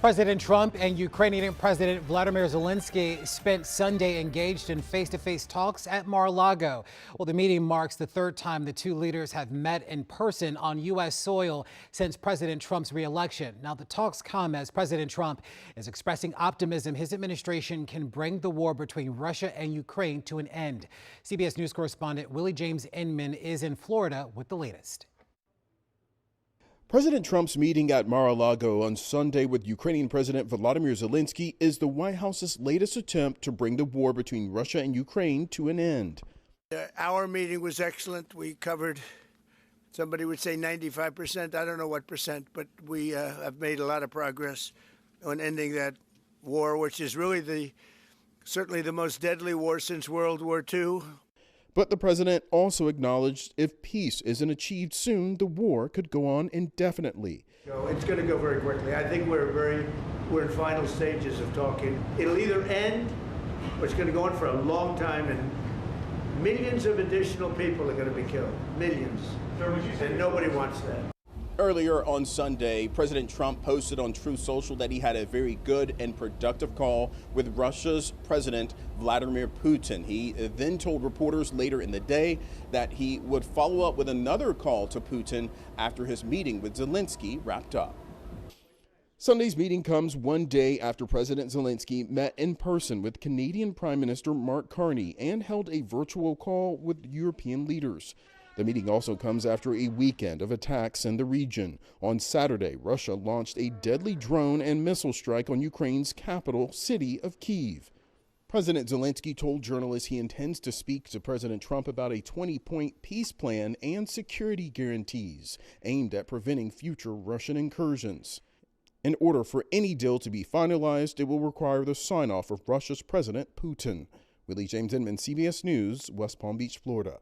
President Trump and Ukrainian President Volodymyr Zelenskyy spent Sunday engaged in face-to-face talks at Mar-a-Lago. Well, the meeting marks the third time the two leaders have met in person on U.S. soil since President Trump's re-election. Now, the talks come as President Trump is expressing optimism his administration can bring the war between Russia and Ukraine to an end. CBS News correspondent Willie James Inman is in Florida with the latest. President Trump's meeting at Mar-a-Lago on Sunday with Ukrainian President Volodymyr Zelenskyy is the White House's latest attempt to bring the war between Russia and Ukraine to an end. Our meeting was excellent. We covered, somebody would say 95%, I don't know what percent, but we have made a lot of progress on ending that war, which is really certainly the most deadly war since World War II. But the president also acknowledged if peace isn't achieved soon, the war could go on indefinitely. It's going to go very quickly. I think we're in final stages of talking. It'll either end or it's going to go on for a long time, and millions of additional people are going to be killed. Millions. And nobody wants that. Earlier on Sunday, President Trump posted on Truth Social that he had a very good and productive call with Russia's President Vladimir Putin. He then told reporters later in the day that he would follow up with another call to Putin after his meeting with Zelenskyy wrapped up. Sunday's meeting comes one day after President Zelenskyy met in person with Canadian Prime Minister Mark Carney and held a virtual call with European leaders. The meeting also comes after a weekend of attacks in the region. On Saturday, Russia launched a deadly drone and missile strike on Ukraine's capital city of Kyiv. President Zelenskyy told journalists he intends to speak to President Trump about a 20-point peace plan and security guarantees aimed at preventing future Russian incursions. In order for any deal to be finalized, it will require the sign-off of Russia's President Putin. Willie James Inman, CBS News, West Palm Beach, Florida.